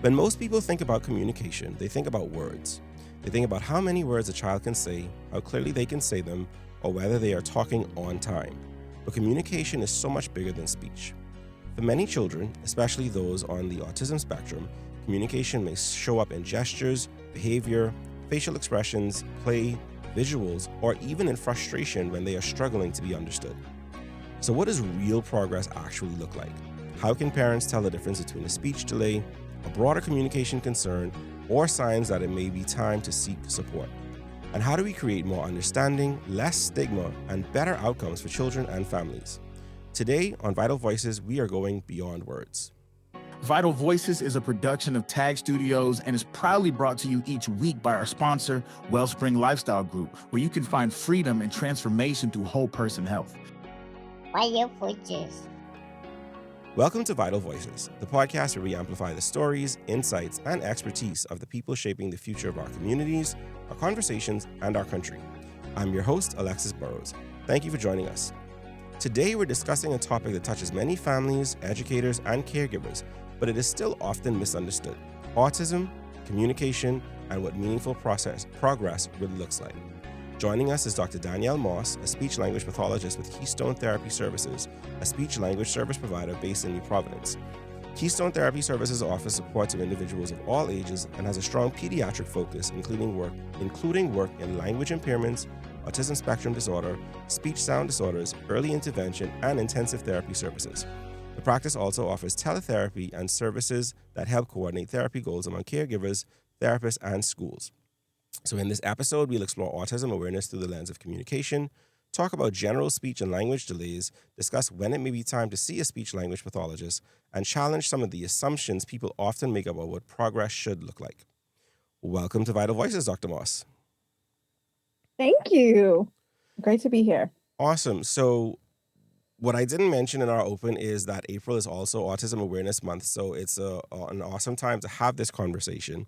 When most people think about communication, they think about words. They think about how many words a child can say, how clearly they can say them, or whether they are talking on time. But communication is so much bigger than speech. For many children, especially those on the autism spectrum, communication may show up in gestures, behavior, facial expressions, play, visuals, or even in frustration when they are struggling to be understood. So, what does real progress actually look like? How can parents tell the difference between a speech delay, a broader communication concern, or signs that it may be time to seek support? And how do we create more understanding, less stigma, and better outcomes for children and families? Today on Vital Voices, we are going beyond words. Vital Voices is a production of Tag Studios and is proudly brought to you each week by our sponsor, Wellspring Lifestyle Group, where you can find freedom and transformation through whole person health. Vital Voices. Welcome to Vital Voices, the podcast where we amplify the stories, insights, and expertise of the people shaping the future of our communities, our conversations, and our country. I'm your host, Alexis Burrows. Thank you for joining us. Today, we're discussing a topic that touches many families, educators, and caregivers, but it is still often misunderstood: autism, communication, and what meaningful progress really looks like. Joining us is Dr. Danielle Moss, a speech-language pathologist with Keystone Therapy Services, a speech-language service provider based in New Providence. Keystone Therapy Services offers support to individuals of all ages and has a strong pediatric focus, including work in language impairments, autism spectrum disorder, speech sound disorders, early intervention, and intensive therapy services. The practice also offers teletherapy and services that help coordinate therapy goals among caregivers, therapists, and schools. So in this episode, we'll explore autism awareness through the lens of communication, talk about general speech and language delays, discuss when it may be time to see a speech-language pathologist, and challenge some of the assumptions people often make about what progress should look like. Welcome to Vital Voices, Dr. Moss. Thank you. Great to be here. Awesome. So what I didn't mention in our open is that April is also Autism Awareness Month, so it's an awesome time to have this conversation.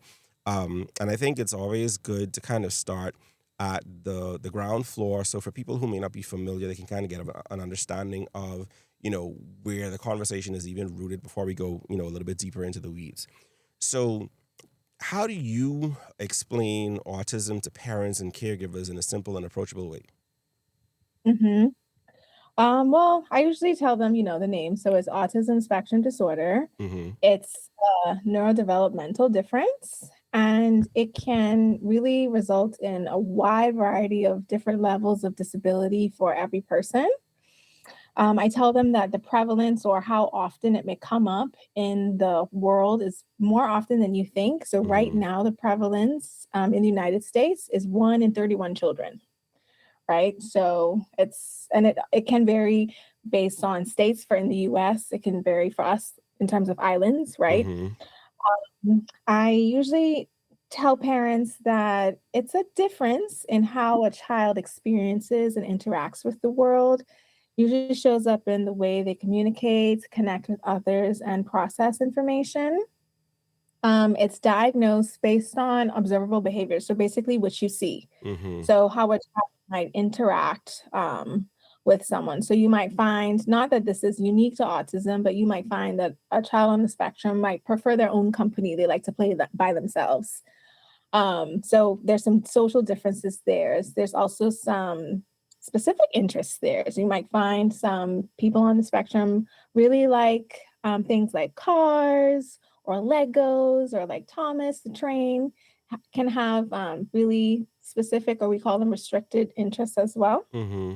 And I think it's always good to kind of start at the ground floor. So for people who may not be familiar, they can kind of get an understanding of, where the conversation is even rooted before we go, a little bit deeper into the weeds. So how do you explain autism to parents and caregivers in a simple and approachable way? hmm Well, I usually tell them, the name. So it's autism spectrum disorder. Mm-hmm. It's a neurodevelopmental difference, and it can really result in a wide variety of different levels of disability for every person. I tell them that the prevalence or how often it may come up in the world is more often than you think. So right Mm-hmm. now, the prevalence in the United States is 1 in 31 children. Right. So it can vary based on states. For in the US, it can vary for us in terms of islands, right? Mm-hmm. I usually tell parents that it's a difference in how a child experiences and interacts with the world. Usually shows up in the way they communicate, connect with others, and process information. It's diagnosed based on observable behavior. So basically what you see. Mm-hmm. So how a child might interact with someone. So you might find, not that this is unique to autism, but you might find that a child on the spectrum might prefer their own company. They like to play by themselves. So there's some social differences there. There's also some specific interests there. So you might find some people on the spectrum really like things like cars or Legos, or like Thomas the train can have really specific, or we call them restricted interests as well. Mm-hmm.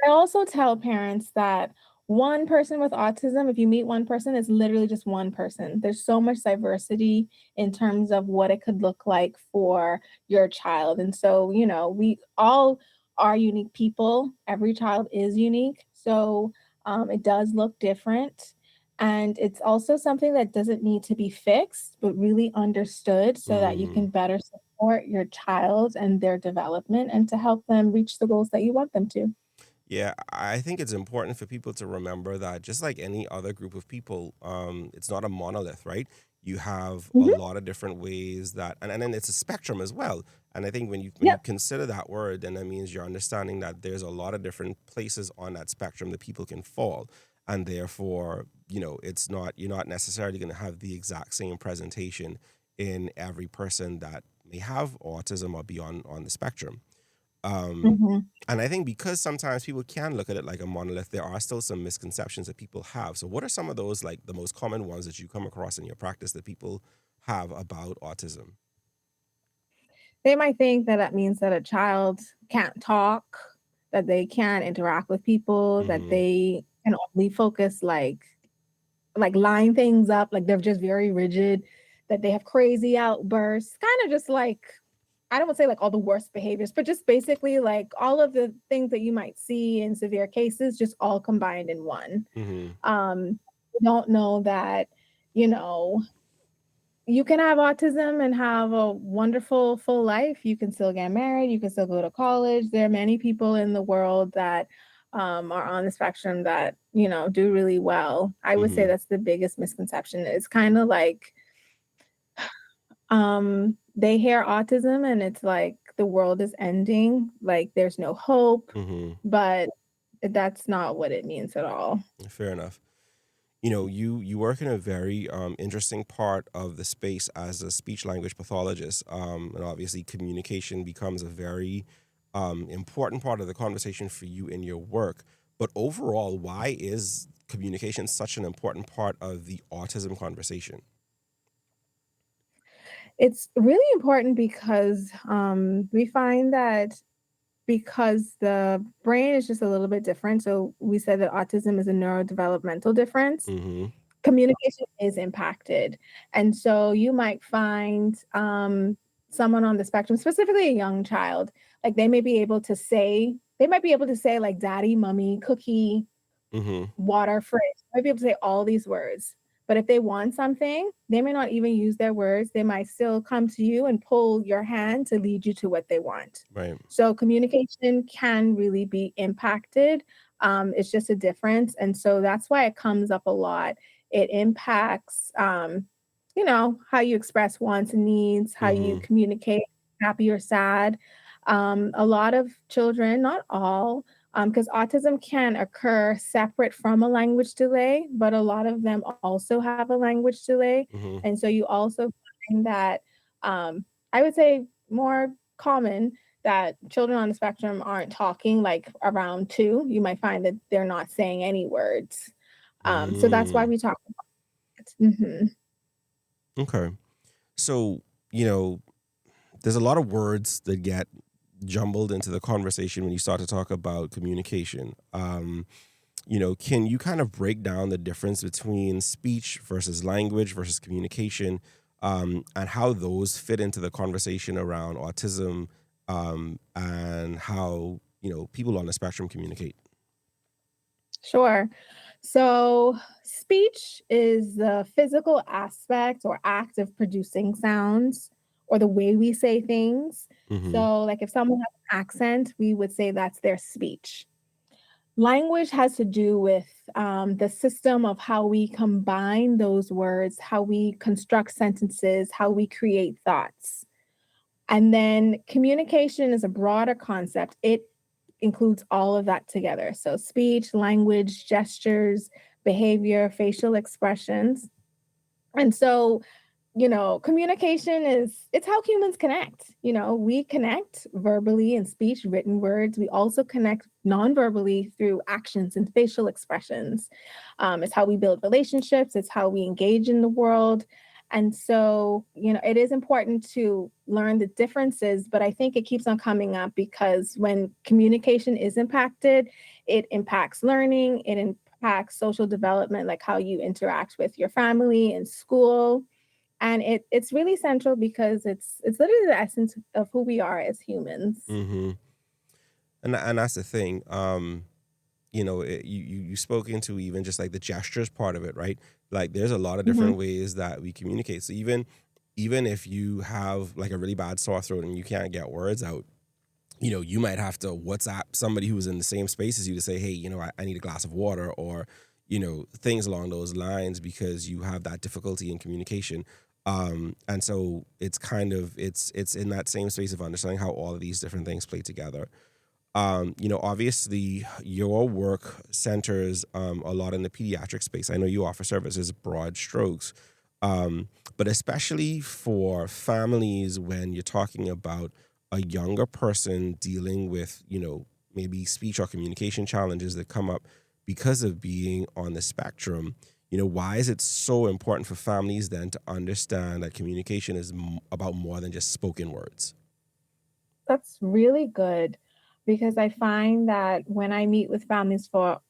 I also tell parents that one person with autism, if you meet one person, it's literally just one person. There's so much diversity in terms of what it could look like for your child. And so, we all are unique people. Every child is unique. So it does look different. And it's also something that doesn't need to be fixed, but really understood so that you Mm-hmm. can better support your child and their development and to help them reach the goals that you want them to. Yeah, I think it's important for people to remember that just like any other group of people, it's not a monolith, right? You have a Mhm. lot of different ways and then it's a spectrum as well. And I think when you Yep. consider that word, then that means you're understanding that there's a lot of different places on that spectrum that people can fall. And therefore, it's not, you're not necessarily going to have the exact same presentation in every person that may have autism or be on the spectrum. Um, Mhm. and I think because sometimes people can look at it like a monolith, there are still some misconceptions that people have. So what are some of those, like the most common ones that you come across in your practice that people have about autism? They might think that that means that a child can't talk, that they can't interact with people, that Mm-hmm. they can only focus like line things up, like they're just very rigid, that they have crazy outbursts, kind of just like I don't want to say like all the worst behaviors, but just basically like all of the things that you might see in severe cases, just all combined in one. Mm-hmm. Don't know that, you know, you can have autism and have a wonderful full life. You can still get married, you can still go to college. There are many people in the world that are on the spectrum that, do really well. I would say Mm-hmm. that's the biggest misconception. It's kind of like they hear autism and it's like the world is ending, like there's no hope, Mm-hmm. but that's not what it means at all. Fair enough. You work in a very interesting part of the space as a speech language pathologist, and obviously communication becomes a very important part of the conversation for you in your work. But overall, why is communication such an important part of the autism conversation? It's really important because we find that because the brain is just a little bit different. So we said that autism is a neurodevelopmental difference. Mm-hmm. Communication is impacted. And so you might find someone on the spectrum, specifically a young child, like they might be able to say like daddy, mommy, cookie, Mm-hmm. water, fridge. They might be able to say all these words. But if they want something, they may not even use their words. They might still come to you and pull your hand to lead you to what they want. Right. So communication can really be impacted. It's just a difference. And so that's why it comes up a lot. It impacts, how you express wants and needs, how you Mm-hmm. communicate, happy or sad. A lot of children, not all, because autism can occur separate from a language delay, but a lot of them also have a language delay. Mm-hmm. And so you also find that I would say more common that children on the spectrum aren't talking like around 2. You might find that they're not saying any words. So that's why Mm. we talk about it. Mhm. Okay. So, you know, there's a lot of words that get jumbled into the conversation when you start to talk about communication. Can you kind of break down the difference between speech versus language versus communication, and how those fit into the conversation around autism, and how, people on the spectrum communicate? Sure. So, speech is the physical aspect or act of producing sounds or the way we say things. Mm-hmm. So, like if someone has an accent, we would say that's their speech. Language has to do with the system of how we combine those words, how we construct sentences, how we create thoughts. And then communication is a broader concept. It includes all of that together. So, speech, language, gestures, behavior, facial expressions. And so, communication it's how humans connect. We connect verbally and speech, written words. We also connect non-verbally through actions and facial expressions. It's how we build relationships, it's how we engage in the world. And so, it is important to learn the differences, but I think it keeps on coming up because when communication is impacted, it impacts learning, it impacts social development, like how you interact with your family and school. And it's really central because it's literally the essence of who we are as humans. Mm-hmm. And that's the thing. You spoke into even just like the gestures part of it, right? Like there's a lot of Mhm. different ways that we communicate. So even if you have like a really bad sore throat and you can't get words out, you might have to WhatsApp somebody who's in the same space as you to say, hey, I need a glass of water, or things along those lines, because you have that difficulty in communication. And so it's kind of it's in that same space of understanding how all of these different things play together. Obviously your work centers a lot in the pediatric space. I know you offer services broad strokes, but especially for families when you're talking about a younger person dealing with, maybe speech or communication challenges that come up because of being on the spectrum. Why is it so important for families then to understand that communication is about more than just spoken words? That's really good because I find that when I meet with families for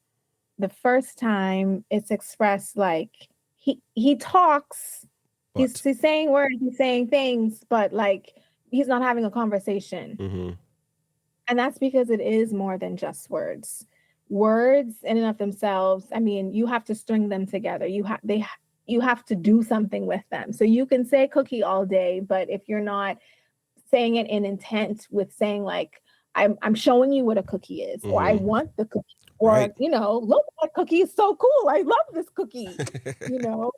the first time, it's expressed like he talks, But he's saying words, he's saying things, but like he's not having a conversation. hmm And that's because it is more than just words. Words in and of themselves, I mean, you have to string them together. You have to do something with them. So you can say cookie all day, but if you're not saying it in intent with saying like, I'm showing you what a cookie is, or I hmm want the cookie, or right. look, that cookie is so cool. I love this cookie. You know,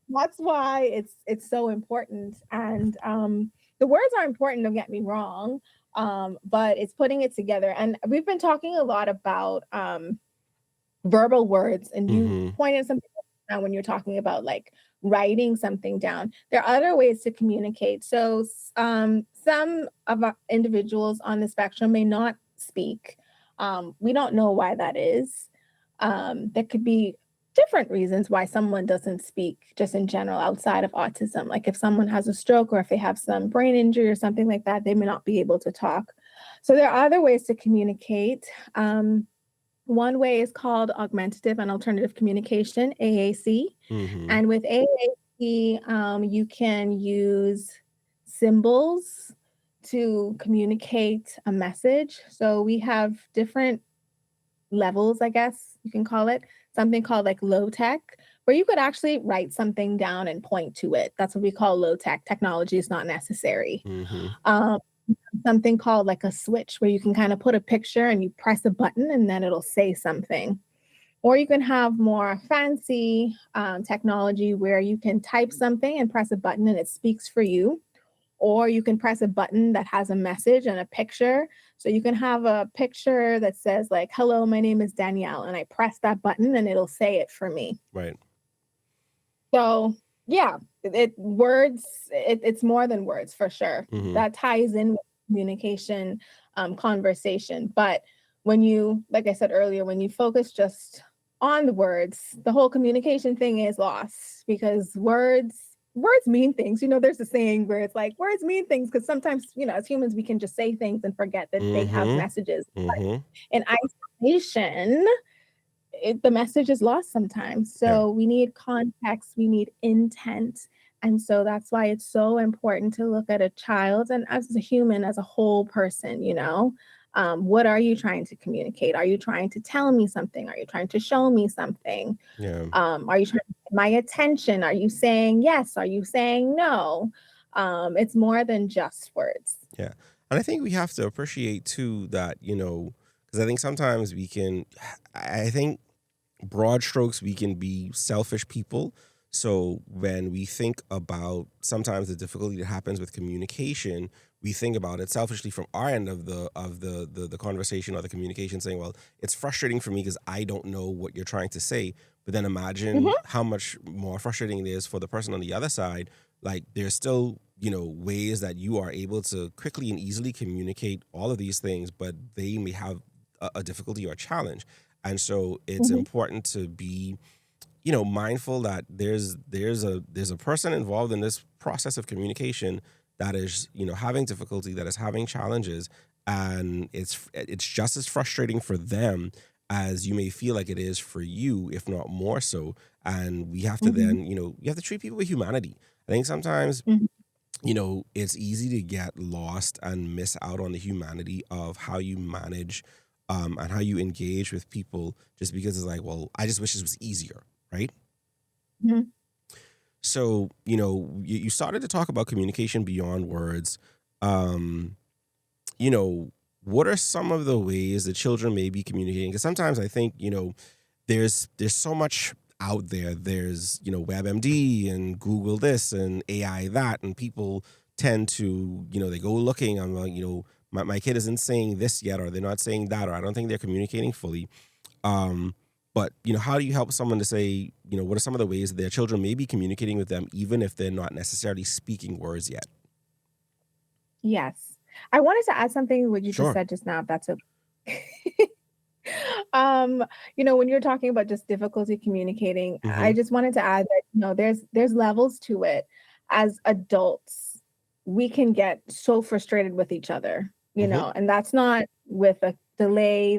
that's why it's so important. And the words are important, don't get me wrong. But it's putting it together. And we've been talking a lot about verbal words, and you hmm pointed something out when you're talking about like writing something down. There are other ways to communicate. So some of our individuals on the spectrum may not speak. We don't know why that is. There could be different reasons why someone doesn't speak just in general outside of autism. Like if someone has a stroke or if they have some brain injury or something like that, they may not be able to talk. So there are other ways to communicate. One way is called augmentative and alternative communication, AAC. hmm And with AAC, you can use symbols to communicate a message. So we have different levels, I guess you can call it, something called like low tech, where you could actually write something down and point to it. That's what we call low tech. Technology is not necessary. hmm Um, Something called like a switch, where you can kind of put a picture and you press a button and then it'll say something. Or you can have more fancy technology where you can type something and press a button and it speaks for you. Or you can press a button that has a message and a picture. So you can have a picture that says like, "Hello, my name is Danielle," and I press that button and it'll say it for me. Right. So yeah, it's more than words for sure. hmm That ties in with communication, conversation. But when you, like I said earlier, when you focus just on the words, the whole communication thing is lost because words mean things. There's a saying where it's like words mean things because sometimes, as humans, we can just say things and forget that they have hmm messages. hmm In isolation, the message is lost sometimes. Yeah. So we need context, we need intent. And so that's why it's so important to look at a child and as a human, as a whole person. What are you trying to communicate? Are you trying to tell me something? Are you trying to show me something? Yeah. Are you trying to get my attention? Are you saying yes? Are you saying no? It's more than just words. Yeah. And I think we have to appreciate too that, because I think sometimes I think broad strokes, we can be selfish people. So when we think about sometimes the difficulty that happens with communication, we think about it selfishly from our end of the conversation or the communication, saying, well, it's frustrating for me because I don't know what you're trying to say. But then imagine Mhm. how much more frustrating it is for the person on the other side. Like there's still, ways that you are able to quickly and easily communicate all of these things, but they may have a difficulty or a challenge. And so it's Mhm. important to be, mindful that there's a person involved in this process of communication that is, having difficulty, that is having challenges, and it's just as frustrating for them as you may feel like it is for you, if not more so. And we have to Mhm. then, you have to treat people with humanity. I think sometimes, Mhm. it's easy to get lost and miss out on the humanity of how you manage and how you engage with people just because it's like, well, I just wish this was easier, right? Mhm. So, you started to talk about communication beyond words. Um, you know, what are some of the ways that children may be communicating? Because sometimes I think, there's so much out there. There's, WebMD and Google this and AI that, and people tend to, they go looking. I'm like, my kid isn't saying this yet, or they're not saying that, or I don't think they're communicating fully. Um, but how do you help someone to say, what are some of the ways that their children may be communicating with them, even if they're not necessarily speaking words yet? Yes. I wanted to add something to what you just Sure. said just now, if that's okay. Um, when you're talking about just difficulty communicating, I Mm-hmm. just wanted to add that, there's levels to it. As adults, we can get so frustrated with each other, Mm-hmm. and that's not with a delay.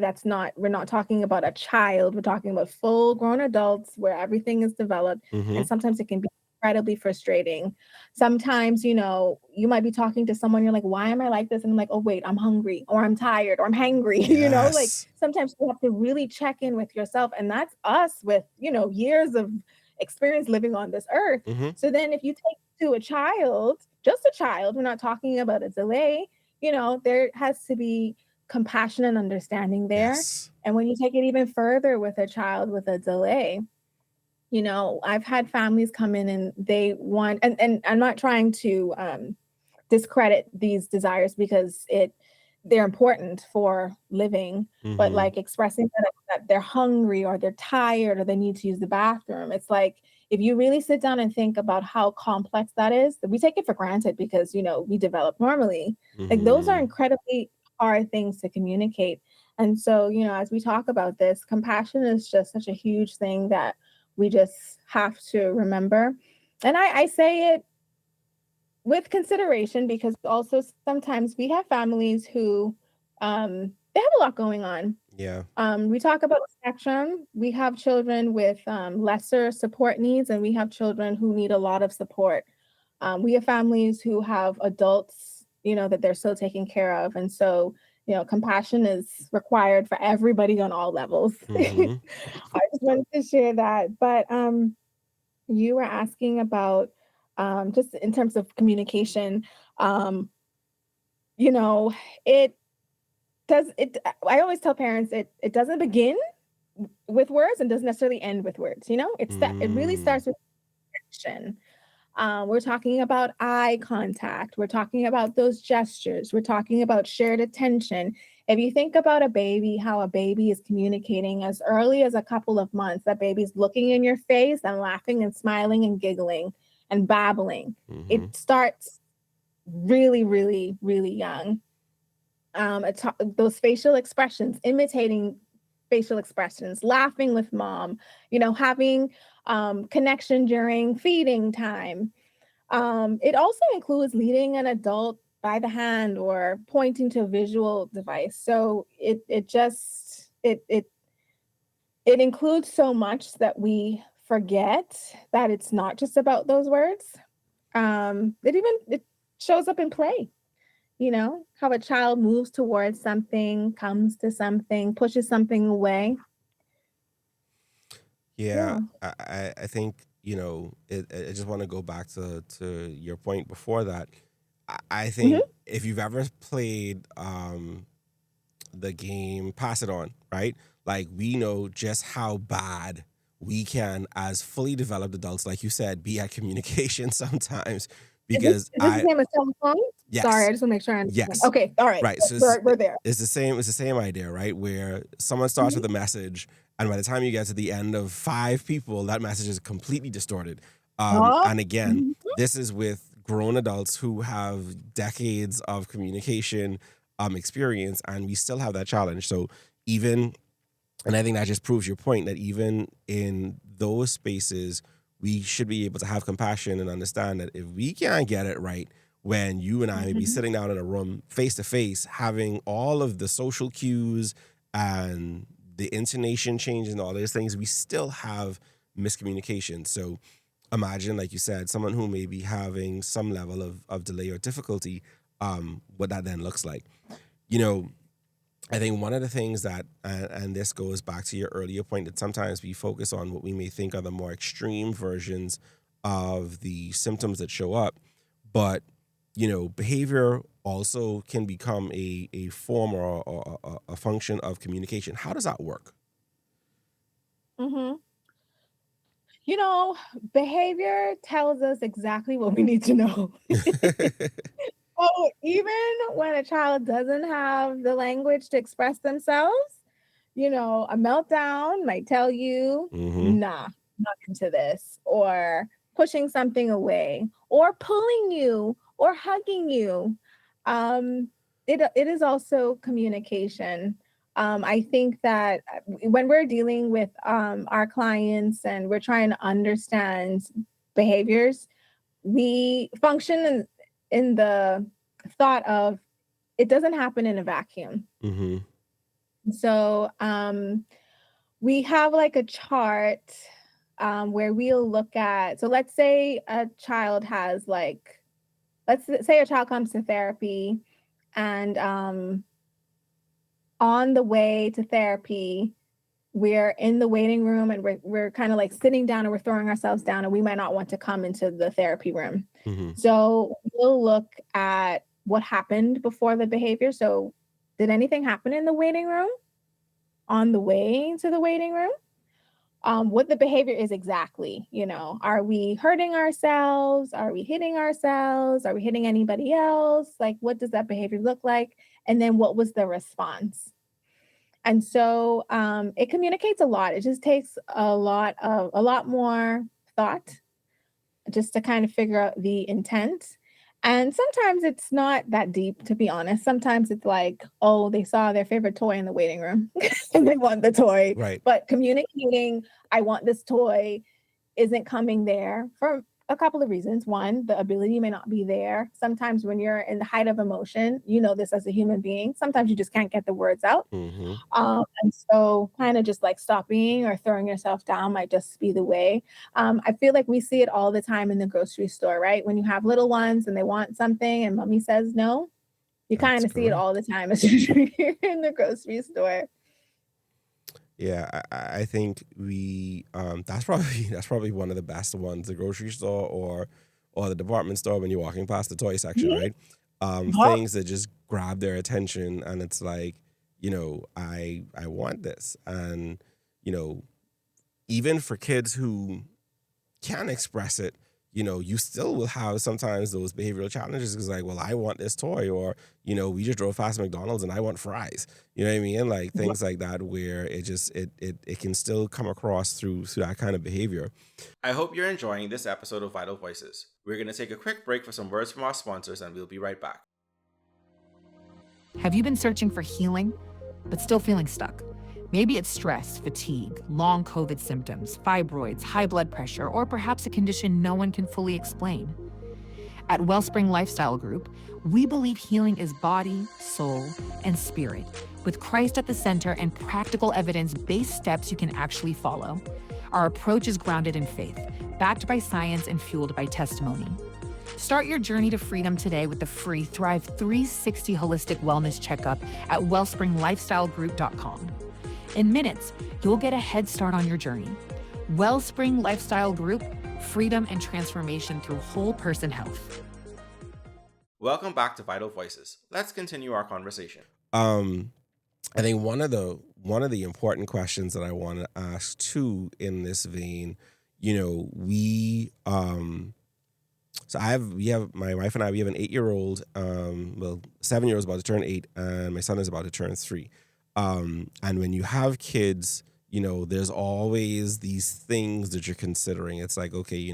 We're not talking about a child. We're talking about full grown adults where everything is developed. Mm-hmm. And sometimes it can be incredibly frustrating. Sometimes, you might be talking to someone, you're like, why am I like this? And I'm like, oh, wait, I'm hungry or I'm tired or I'm hangry. Like Yes. sometimes you have to really check in with yourself. And that's us with, years of experience living on this earth. Mm-hmm. So then if you take to a child, just a child, we're not talking about a delay, there has to be compassion and understanding there. Yes. And when you take it even further with a child with a delay, I've had families come in and they want, and I'm not trying to discredit these desires because they're important for living, but Mm-hmm. like expressing that they're hungry or they're tired or they need to use the bathroom. It's like if you really sit down and think about how complex that is, we take it for granted because we develop normally. Like those are Mm-hmm. incredibly hard things to communicate. And so, as we talk about this, compassion is just such a huge thing that we just have to remember. And I say it with consideration because also sometimes we have families who they have a lot going on. Yeah. We talk about spectrum. We have children with lesser support needs, and we have children who need a lot of support. We have families who have adults, that they're still taking care of. And so, compassion is required for everybody on all levels. Mm-hmm. I just wanted to share that. But you were asking about just in terms of communication, um, you know, it I always tell parents it doesn't begin with words and doesn't necessarily end with words. It really Mm. starts with action. We're talking about eye contact. We're talking about those gestures. We're talking about shared attention. If you think about a baby, how a baby is communicating as early as a couple of months, that baby's looking in your face and laughing and smiling and giggling and babbling. It Mm-hmm. starts really, really, really young. Those facial expressions, imitating facial expressions, laughing with mom, having connection during feeding time. It also includes leading an adult by the hand or pointing to a visual device. So it includes so much that we forget that it's not just about those words. It shows up in play. How a child moves towards something, comes to something, pushes something away. Yeah, Yeah. I think I just want to go back to your point before that. I Mhm. think if you've ever played the game Pass It On, right? Like we know just how bad we can, as fully developed adults, like you said, be at communication sometimes. Is this Because is this the same as telephone? Sorry, yes, I just wanna make sure I understand. yes, Okay, all right. right. So We're there. it's the same idea, right? Where someone starts Mhm. with a message, and by the time you get to the end of five people, that message is completely distorted. Oh. And again, Mhm. this is with grown adults who have decades of communication experience, and we still have that challenge. So even, and I think that just proves your point that even in those spaces, we should be able to have compassion and understand that if we can't get it right, when you and I may be Mhm. sitting down in a room face to face, having all of the social cues and the intonation change and all those things, we still have miscommunication. So imagine, like you said, someone who may be having some level of delay or difficulty, what that then looks like. You know, I think one of the things that, and this goes back to your earlier point, that sometimes we focus on what we may think are the more extreme versions of the symptoms that show up, but behavior also can become a form or a function of communication. How does that work? Mhm. Behavior tells us exactly what we need to know. Oh, even when a child doesn't have the language to express themselves, a meltdown might tell you, Mm-hmm. nah, not into this, or pushing something away, or pulling you, or hugging you. Um, it is also communication. I think that when we're dealing with our clients and we're trying to understand behaviors, we function in the thought of it doesn't happen in a vacuum. Mm-hmm. So we have like a chart where we'll look at, so let's say a child has like, let's say a child comes to therapy and on the way to therapy, we're in the waiting room and we're kind of like sitting down and we're throwing ourselves down and we might not want to come into the therapy room. Mm-hmm. So we'll look at what happened before the behavior. So did anything happen in the waiting room? On the way to the waiting room? What the behavior is exactly, are we hurting ourselves? Are we hitting ourselves? Are we hitting anybody else? Like, what does that behavior look like? And then what was the response? And so it communicates a lot. It just takes a lot more thought just to kind of figure out the intent. And sometimes it's not that deep, to be honest. Sometimes it's like, oh, they saw their favorite toy in the waiting room and they want the toy. Right. But communicating, I want this toy, isn't coming there for a couple of reasons. One, the ability may not be there. Sometimes when you're in the height of emotion, this as a human being, sometimes you just can't get the words out. Mm-hmm. And so kind of just like stopping or throwing yourself down might just be the way. I feel like we see it all the time in the grocery store, right? When you have little ones and they want something and mommy says no, you kind of see it correct. all the time as you're in the grocery store. Yeah, I think we that's probably one of the best ones, the grocery store or the department store when you're walking past the toy section, Mhm. right? Yup. Things that just grab their attention and it's like, I want this. And, even for kids who can express it, you still will have sometimes those behavioral challenges because like, well, I want this toy, or, we just drove past McDonald's and I want fries. You know what I mean? Like things like that where it just it can still come across through that kind of behavior. I hope you're enjoying this episode of Vital Voices. We're gonna take a quick break for some words from our sponsors and we'll be right back. Have you been searching for healing, but still feeling stuck? Maybe it's stress, fatigue, long COVID symptoms, fibroids, high blood pressure, or perhaps a condition no one can fully explain. At Wellspring Lifestyle Group, we believe healing is body, soul, and spirit, with Christ at the center and practical evidence-based steps you can actually follow. Our approach is grounded in faith, backed by science and fueled by testimony. Start your journey to freedom today with the free Thrive 360 Holistic Wellness Checkup at wellspringlifestylegroup.com. In minutes, you'll get a head start on your journey. Wellspring Lifestyle Group, freedom and transformation through whole person health. Welcome back to Vital Voices. Let's continue our conversation. I think one of the important questions that I want to ask too in this vein, we so my wife and I, we have an 8-year-old, 7-year-old's about to turn 8 and my son is about to turn 3. And when you have kids, there's always these things that you're considering. It's like, okay,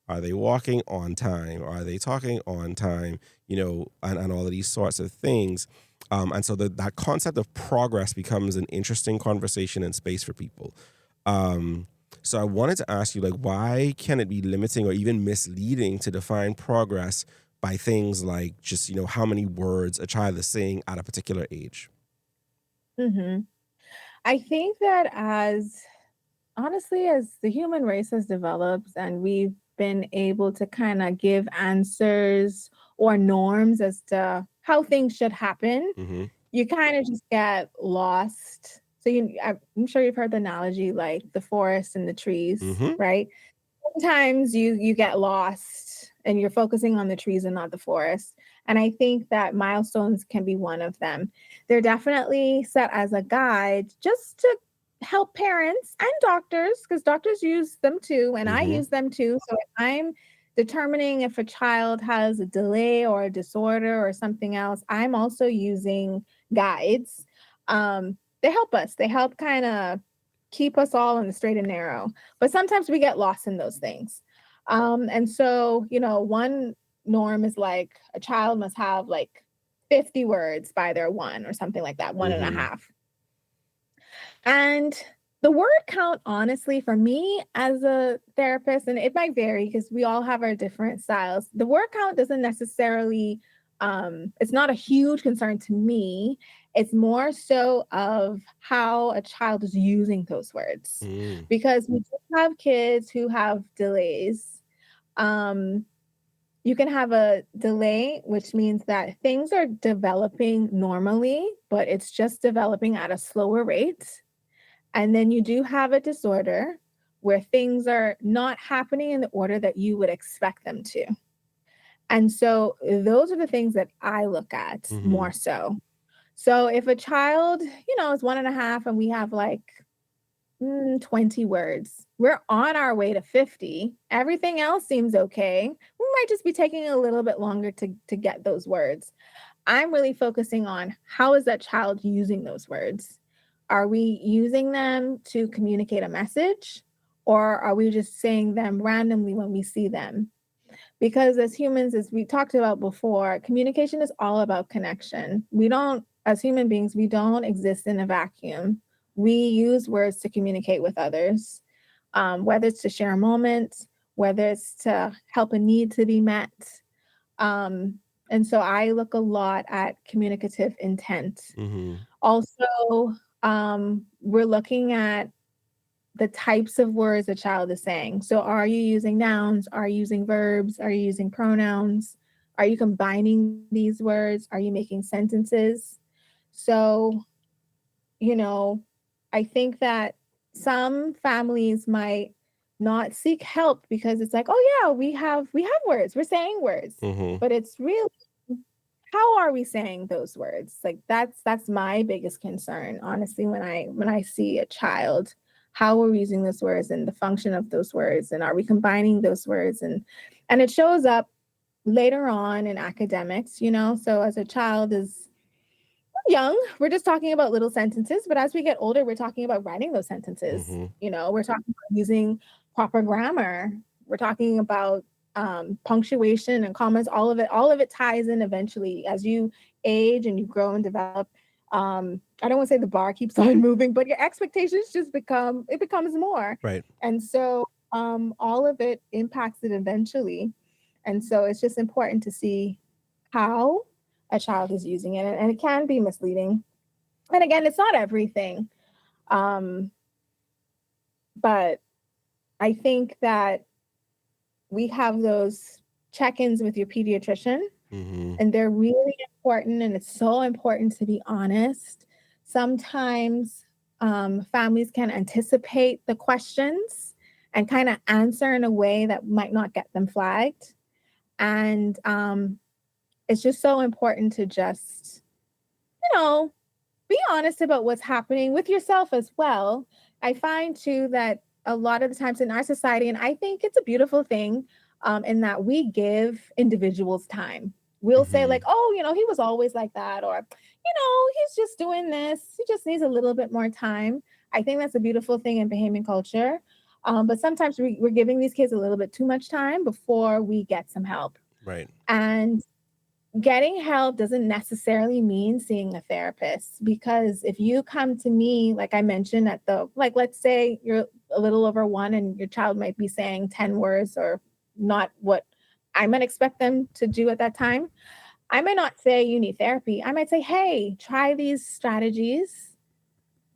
are they walking on time? Are they talking on time? And all of these sorts of things. And so that concept of progress becomes an interesting conversation and space for people. So I wanted to ask you, like, why can it be limiting or even misleading to define progress by things like just, how many words a child is saying at a particular age? Mm-hmm. I think that honestly, as the human race has developed and we've been able to kind of give answers or norms as to how things should happen, Mm-hmm. you kind of just get lost. So I'm sure you've heard the analogy like the forest and the trees, Mm-hmm. right? Sometimes you get lost and you're focusing on the trees and not the forest. And I think that milestones can be one of them. They're definitely set as a guide just to help parents and doctors, because doctors use them too, and I Mm-hmm. use them too. So if I'm determining if a child has a delay or a disorder or something else, I'm also using guides. They help us. They help kind of keep us all in the straight and narrow. But sometimes we get lost in those things. And so, one norm is like a child must have like 50 words by their one or something like that, one and a half. And the word count, honestly, for me as a therapist, and it might vary because we all have our different styles, the word count doesn't necessarily, it's not a huge concern to me. It's more so of how a child is using those words. Because we do have kids who have delays. You can have a delay, which means that things are developing normally, but it's just developing at a slower rate. And then you do have a disorder where things are not happening in the order that you would expect them to. And so those are the things that I look at more so. So if a child, is 1.5 and we have like 20 words, we're on our way to 50. Everything else seems okay. We might just be taking a little bit longer to get those words. I'm really focusing on how is that child using those words? Are we using them to communicate a message, or are we just saying them randomly when we see them? Because as humans, as we talked about before, communication is all about connection. As human beings, we don't exist in a vacuum. We use words to communicate with others, whether it's to share a moment, whether it's to help a need to be met. And so I look a lot at communicative intent. Also, we're looking at the types of words a child is saying. So are you using nouns? Are you using verbs? Are you using pronouns? Are you combining these words? Are you making sentences? So, I think that some families might not seek help because it's like, oh yeah, we have words, we're saying words, but it's really, how are we saying those words? Like that's my biggest concern, honestly, when I see a child, how are we using those words and the function of those words, and are we combining those words, and it shows up later on in academics, so as a child is young, we're just talking about little sentences, but as we get older, we're talking about writing those sentences. We're talking about using proper grammar. We're talking about punctuation and commas. All of it ties in eventually as you age and you grow and develop. I don't want to say the bar keeps on moving, but your expectations just becomes more. Right. And so all of it impacts it eventually. And so it's just important to see how a child is using it, and it can be misleading. And again, it's not everything. But I think that we have those check-ins with your pediatrician, and they're really important, and it's so important to be honest. Sometimes families can anticipate the questions and kind of answer in a way that might not get them flagged. And it's just so important to just, be honest about what's happening with yourself as well. I find too that a lot of the times in our society, and I think it's a beautiful thing, in that we give individuals time. We'll say like, oh, he was always like that, or, he's just doing this. He just needs a little bit more time. I think that's a beautiful thing in Bahamian culture. But sometimes we're giving these kids a little bit too much time before we get some help. Right. And getting help doesn't necessarily mean seeing a therapist, because if you come to me, like I mentioned let's say you're a little over 1 and your child might be saying 10 words or not what I might expect them to do at that time. I might not say you need therapy. I might say, hey, try these strategies,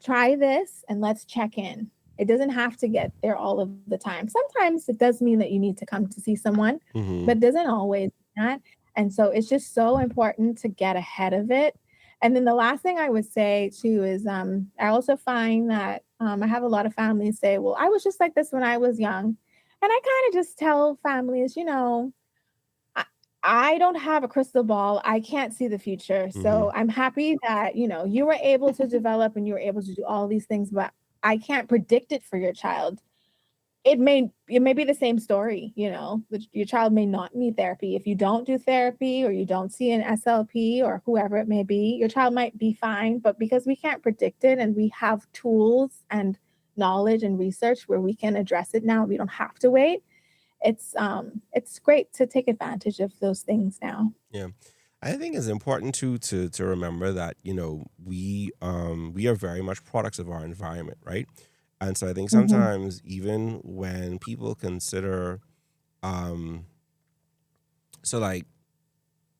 try this, and let's check in. It doesn't have to get there all of the time. Sometimes it does mean that you need to come to see someone, but it doesn't always do that. And so it's just so important to get ahead of it. And then the last thing I would say too is I also find that I have a lot of families say, well, I was just like this when I was young. And I kind of just tell families, I don't have a crystal ball. I can't see the future. So I'm happy that, you were able to develop and you were able to do all these things, but I can't predict it for your child. it may be the same story, your child may not need therapy. If you don't do therapy or you don't see an SLP or whoever it may be, your child might be fine. But because we can't predict it and we have tools and knowledge and research where we can address it now, we don't have to wait. It's great to take advantage of those things now. Yeah. I think it's important to remember that, we are very much products of our environment, right? And so I think Mm-hmm. sometimes even when people consider um so like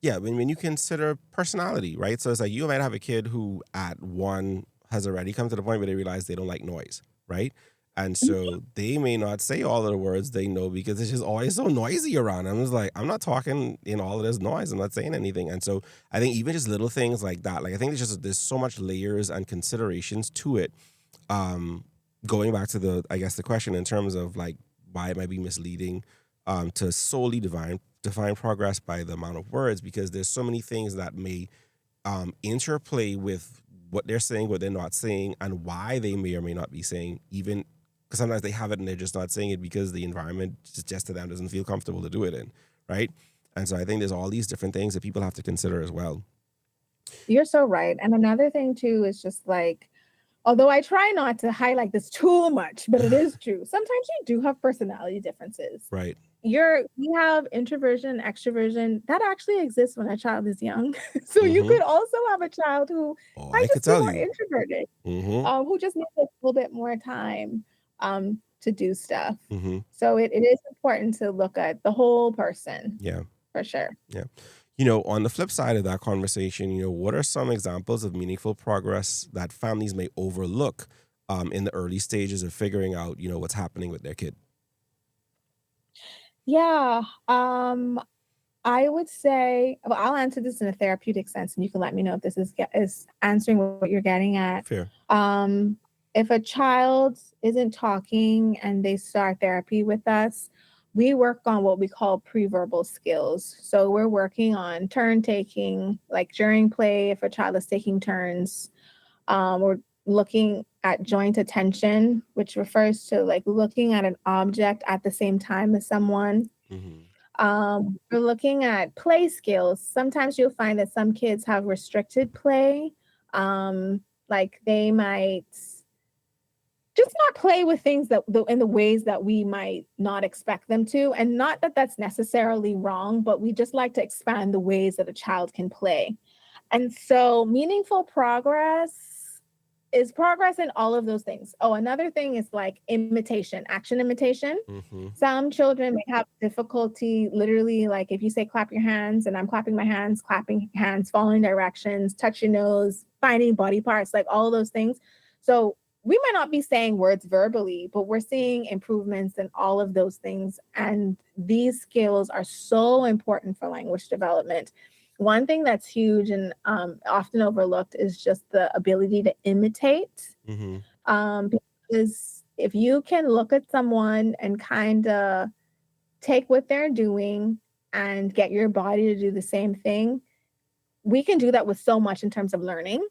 yeah, when you consider personality, right? So it's like you might have a kid who at one has already come to the point where they realize they don't like noise, right? And so they may not say all of the words they know because it's just always so noisy around. I'm just like, I'm not talking in all of this noise. I'm not saying anything. And so I think even just little things like that, like I think there's so much layers and considerations to it. Um, Going back to the question in terms of like why it might be misleading, to solely define progress by the amount of words, because there's so many things that may interplay with what they're saying, what they're not saying, and why they may or may not be saying, even because sometimes they have it and they're just not saying it because the environment just to them doesn't feel comfortable to do it in, right? And so I think there's all these different things that people have to consider as well. You're so right. And another thing too is just like, although I try not to highlight this too much, but it is true. Sometimes you do have personality differences. Right. We have introversion, extroversion that actually exists when a child is young. So you Mm-hmm. could also have a child who Oh, might I could just be tell more you. introverted, Mm-hmm. who just needs a little bit more time to do stuff. Mm-hmm. So it is important to look at the whole person Yeah. for sure. Yeah. On the flip side of that conversation, what are some examples of meaningful progress that families may overlook in the early stages of figuring out, what's happening with their kid? Yeah. I would say, well, I'll answer this in a therapeutic sense, and you can let me know if this is answering what you're getting at. Fair. If a child isn't talking and they start therapy with us, we work on what we call pre-verbal skills. So we're working on turn taking, like during play, if a child is taking turns. We're looking at joint attention, which refers to like looking at an object at the same time as someone. Mm-hmm. We're looking at play skills. Sometimes you'll find that some kids have restricted play. Like they might just not play with things in the ways that we might not expect them to. And not that that's necessarily wrong, but we just like to expand the ways that a child can play. And so meaningful progress is progress in all of those things. Oh, another thing is like imitation, action imitation. Mm-hmm. Some children may have difficulty literally, like if you say clap your hands and I'm clapping my hands, clapping hands, following directions, touch your nose, finding body parts, like all those things. So we might not be saying words verbally, but we're seeing improvements in all of those things. And these skills are so important for language development. One thing that's huge and often overlooked is just the ability to imitate. Mm-hmm. Because if you can look at someone and kind of take what they're doing and get your body to do the same thing, we can do that with so much in terms of learning.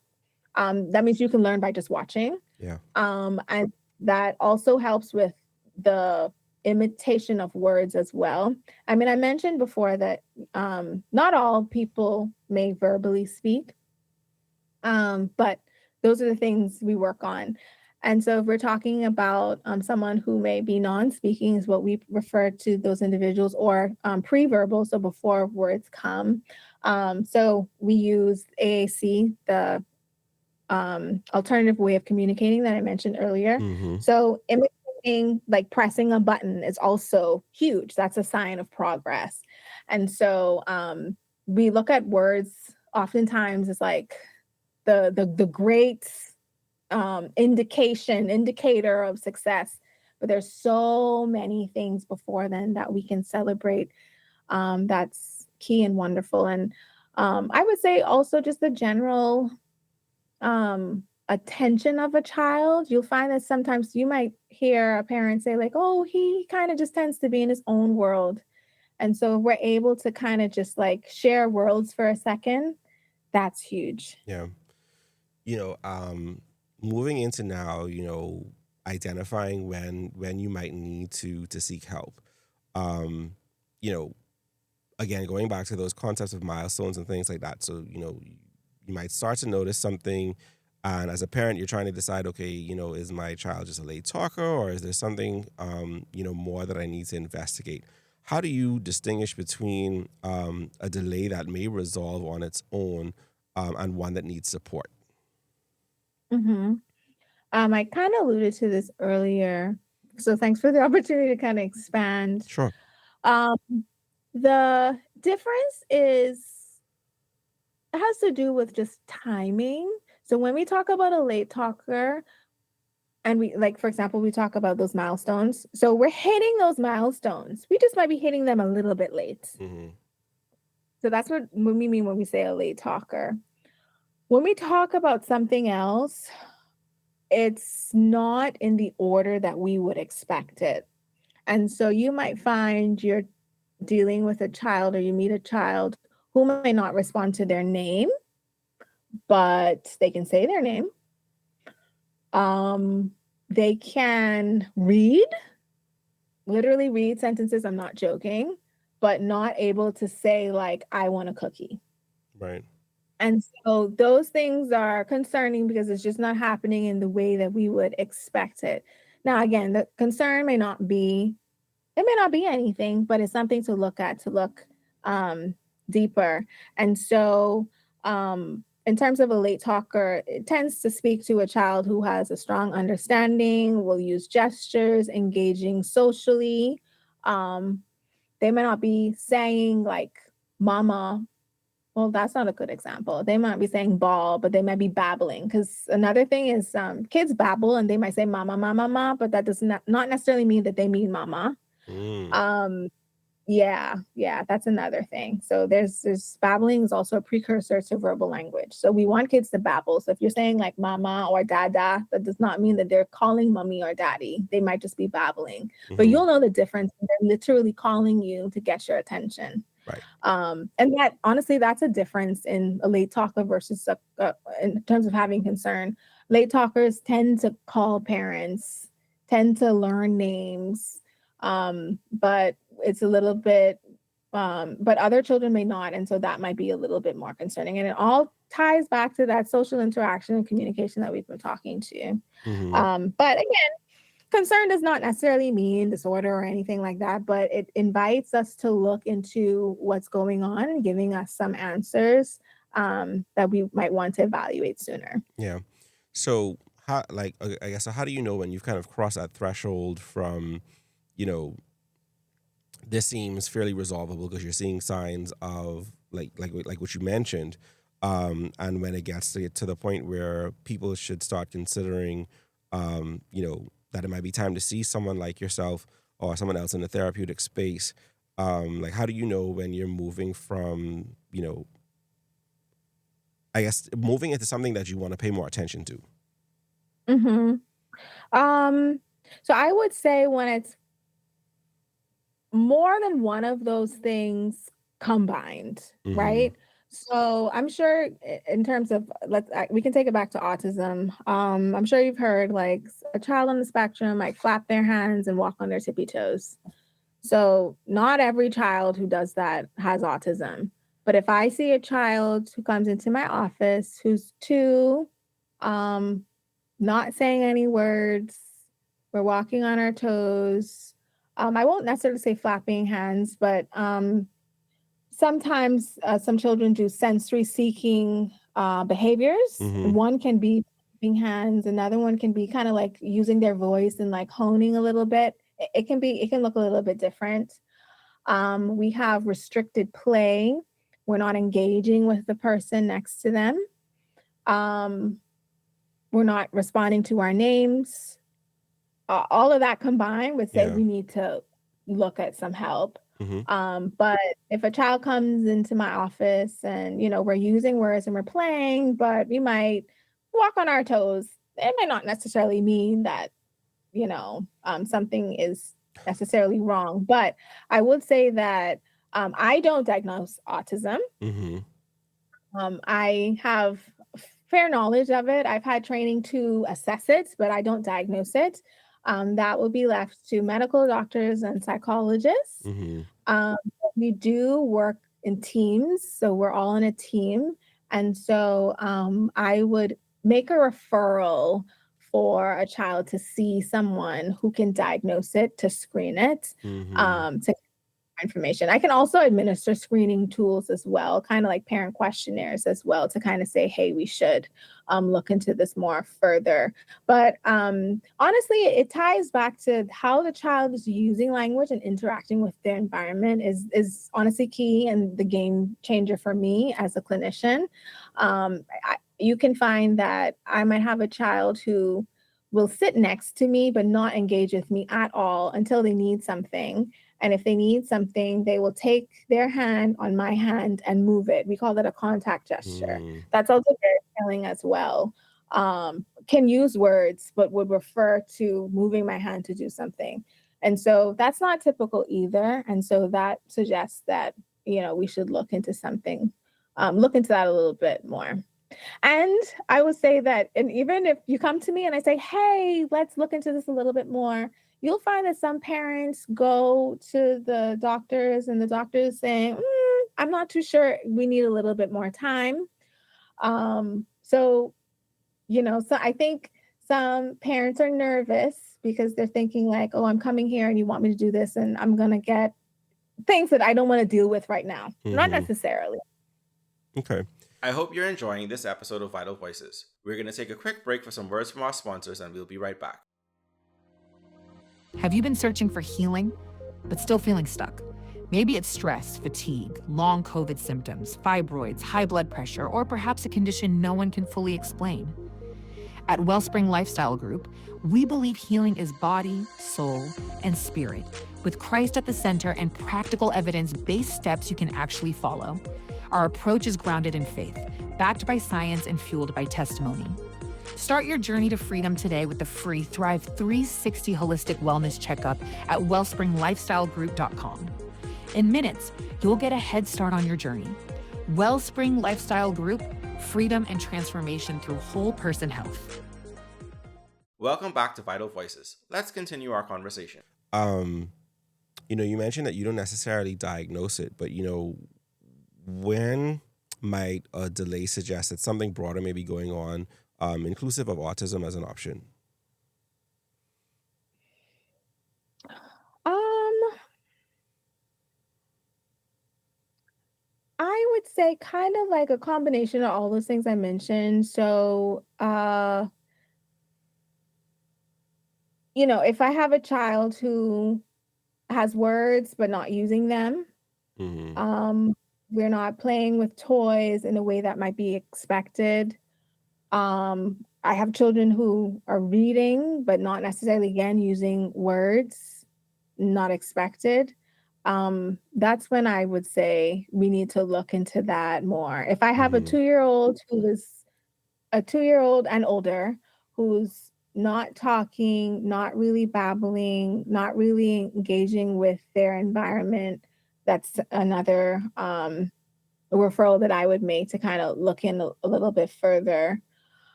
That means you can learn by just watching. Yeah. And that also helps with the imitation of words as well. I mean, I mentioned before that not all people may verbally speak, but those are the things we work on. And so if we're talking about someone who may be non-speaking is what we refer to those individuals, or pre-verbal, so before words come. So we use AAC, the alternative way of communicating that I mentioned earlier. Mm-hmm. So imitating, like pressing a button, is also huge. That's a sign of progress. And so we look at words oftentimes as like the great indicator of success, but there's so many things before then that we can celebrate. That's key and wonderful. And I would say also just the general attention of a child. You'll find that sometimes you might hear a parent say like, oh, he kind of just tends to be in his own world. And so if we're able to kind of just like share worlds for a second, that's huge. Yeah. Moving into now, identifying when you might need to seek help. Um, you know, again, going back to those concepts of milestones and things like that. So, you might start to notice something, and as a parent, you're trying to decide, okay, is my child just a late talker, or is there something, more that I need to investigate? How do you distinguish between a delay that may resolve on its own, and one that needs support? hmm I kind of alluded to this earlier, so thanks for the opportunity to kind of expand. Sure. Um, the difference has to do with just timing. So when we talk about a late talker, and we like, for example, we talk about those milestones. So we're hitting those milestones. We just might be hitting them a little bit late. Hmm. So that's what we mean when we say a late talker. When we talk about something else, it's not in the order that we would expect it. And so you might find you're dealing with a child, or you meet a child who may not respond to their name, but they can say their name. They can literally read sentences. I'm not joking, but not able to say, like, I want a cookie. Right. And so those things are concerning because it's just not happening in the way that we would expect it. Now, again, the concern may not be anything, but it's something to look at, to look deeper. And so, in terms of a late talker, it tends to speak to a child who has a strong understanding, will use gestures, engaging socially. Um, they may not be saying like mama. Well, that's not a good example. They might be saying ball, but they might be babbling. Because another thing is kids babble and they might say mama, mama, mama, but that does not necessarily mean that they mean mama. Mm. Um, yeah, that's another thing. So there's babbling is also a precursor to verbal language. So we want kids to babble. So if you're saying like mama or dada, that does not mean that they're calling mommy or daddy. They might just be babbling. But Mhm. you'll know the difference. They're literally calling you to get your attention. Right. And that honestly, that's a difference in a late talker versus in terms of having concern. Late talkers tend to call parents, tend to learn names, but it's a little bit, but other children may not, and so that might be a little bit more concerning. And it all ties back to that social interaction and communication that we've been talking to. Mhm. But again, concern does not necessarily mean disorder or anything like that, but it invites us to look into what's going on and giving us some answers that we might want to evaluate sooner. Yeah. So how, like, I guess, so how do you know when you've kind of crossed that threshold from, you know, this seems fairly resolvable because you're seeing signs of like what you mentioned, and when it gets to the point where people should start considering, that it might be time to see someone like yourself or someone else in the therapeutic space. Like, how do you know when you're moving from, I guess, moving into something that you want to pay more attention to? hmm Um, so I would say when it's more than one of those things combined, Hmm. right? So I'm sure in terms of we can take it back to autism. I'm sure you've heard like a child on the spectrum might flap their hands and walk on their tippy toes. So not every child who does that has autism. But if I see a child who comes into my office who's two, um, not saying any words, we're walking on our toes. I won't necessarily say flapping hands, but sometimes some children do sensory seeking behaviors. Hmm. One can be flapping hands, another one can be kind of like using their voice and like honing a little bit. It can look a little bit different. We have restricted play. We're not engaging with the person next to them. Um, we're not responding to our names. All of that combined would say Yeah. we need to look at some help. Hmm. But if a child comes into my office and we're using words and we're playing, but we might walk on our toes, it may not necessarily mean that something is necessarily wrong. But I would say that I don't diagnose autism. Hmm. I have fair knowledge of it. I've had training to assess it, but I don't diagnose it. That will be left to medical doctors and psychologists. Mm-hmm. We do work in teams, so we're all in a team. And so I would make a referral for a child to see someone who can diagnose it, to screen it, to information. I can also administer screening tools as well, kind of like parent questionnaires as well, to kind of say, hey, we should look into this more further. But honestly, it ties back to how the child is using language and interacting with their environment is honestly key and the game changer for me as a clinician. You can find that I might have a child who will sit next to me but not engage with me at all until they need something. And if they need something, they will take their hand on my hand and move it. We call that a contact gesture. That's also very telling as well. Can use words, but would refer to moving my hand to do something. And so that's not typical either. And so that suggests that, we should look into something, look into that a little bit more. And I would say that, and even if you come to me and I say, hey, let's look into this a little bit more, you'll find that some parents go to the doctors and the doctor is saying, I'm not too sure. We need a little bit more time. So I think some parents are nervous because they're thinking like, oh, I'm coming here and you want me to do this and I'm going to get things that I don't want to deal with right now. Not necessarily. Okay. I hope you're enjoying this episode of Vital Voices. We're going to take a quick break for some words from our sponsors and we'll be right back. Have you been searching for healing, but still feeling stuck? Maybe it's stress, fatigue, long COVID symptoms, fibroids, high blood pressure, or perhaps a condition no one can fully explain. At Wellspring Lifestyle Group, we believe healing is body, soul, and spirit, with Christ at the center and practical evidence-based steps you can actually follow. Our approach is grounded in faith, backed by science and fueled by testimony. Start your journey to freedom today with the free Thrive 360 Holistic Wellness Checkup at wellspringlifestylegroup.com. In minutes, you'll get a head start on your journey. Wellspring Lifestyle Group, freedom and transformation through whole person health. Welcome back to Vital Voices. Let's continue our conversation. You mentioned that you don't necessarily diagnose it, but when might a delay suggest that something broader may be going on, inclusive of autism as an option? I would say kind of like a combination of all those things I mentioned. So, if I have a child who has words but not using them, we're not playing with toys in a way that might be expected. I have children who are reading, but not necessarily, again, using words, not expected. That's when I would say we need to look into that more. If I have a 2-year-old a 2-year-old and older who's not talking, not really babbling, not really engaging with their environment, that's another referral that I would make to kind of look in a little bit further.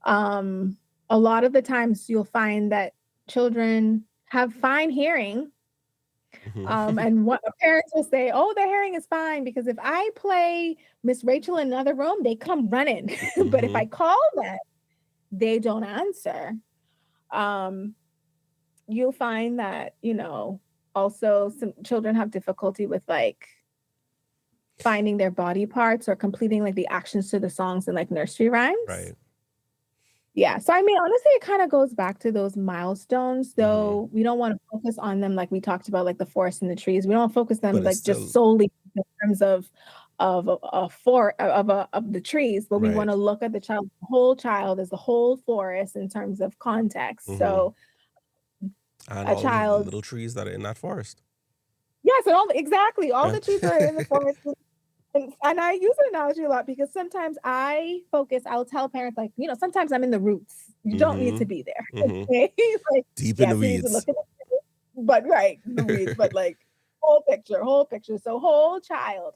A lot of the times you'll find that children have fine hearing. And what parents will say, oh, their hearing is fine because if I play Miss Rachel in another room, they come running. But if I call them, they don't answer. You'll find that, also some children have difficulty with like finding their body parts or completing like the actions to the songs in like nursery rhymes. Right. Yeah. So, honestly, it kind of goes back to those milestones, though we don't want to focus on them like we talked about, like the forest and the trees. We don't focus them like just solely in terms of the trees, but we want to look at the whole child as the whole forest in terms of context. So, and a all child, the little trees that are in that forest. Yes, and all the trees are in the forest. And I use an analogy a lot because sometimes I'll tell parents, like, sometimes I'm in the roots. You don't need to be there. Okay? Like, deep in the weeds. The weeds, but like whole picture. So whole child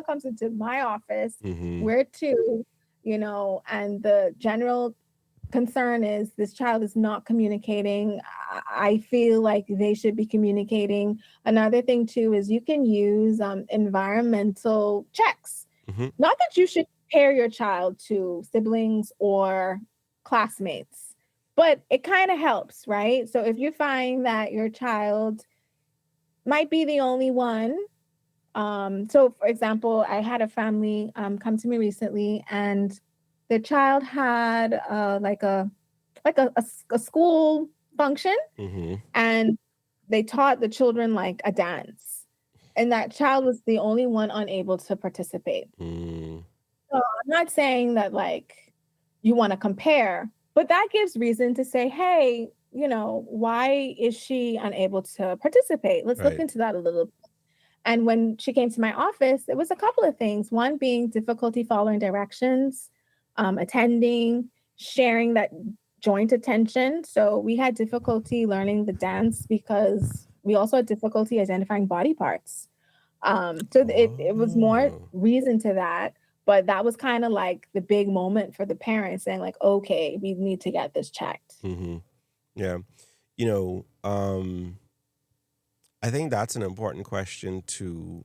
comes into my office. Where to, and the general concern is this child is not communicating. I feel like they should be communicating. Another thing too is you can use environmental checks. Not that you should compare your child to siblings or classmates, but it kind of helps, right? So if you find that your child might be the only one, so for example, I had a family come to me recently, and the child had like a school function, and they taught the children like a dance, and that child was the only one unable to participate. So I'm not saying that like you want to compare, but that gives reason to say, hey, why is she unable to participate? Let's look into that a little bit. And when she came to my office, it was a couple of things. One being difficulty following directions, attending, sharing that joint attention. So we had difficulty learning the dance because we also had difficulty identifying body parts. It was more reason to that, but that was kind of like the big moment for the parents saying like, okay, we need to get this checked. Yeah. I think that's an important question to,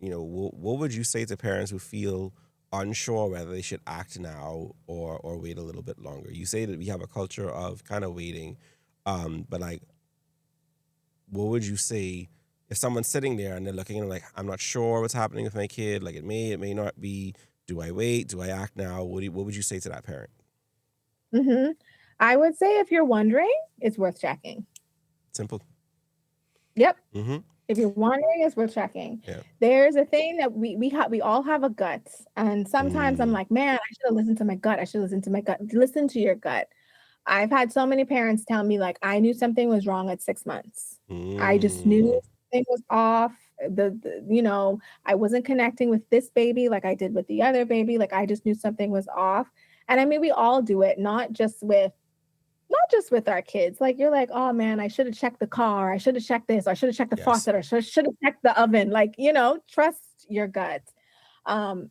what would you say to parents who feel unsure whether they should act now or wait a little bit longer? You say that we have a culture of kind of waiting, but like, what would you say if someone's sitting there and they're looking and like, I'm not sure what's happening with my kid, like it may not be, do I wait, do I act now? What would you say to that parent? I would say if you're wondering, it's worth checking. Simple. Yep. If you're wondering, it's worth checking. Yeah. There's a thing that we all have a gut. And sometimes I'm like, man, I should have listened to my gut. Listen to your gut. I've had so many parents tell me like, I knew something was wrong at 6 months. I just knew something was off. I wasn't connecting with this baby like I did with the other baby. Like I just knew something was off. And I mean, we all do it, not just with our kids. Like you're like, oh man, I should have checked the car. I should have checked this. Or I should have checked the faucet. Or should have checked the oven. Like, trust your gut.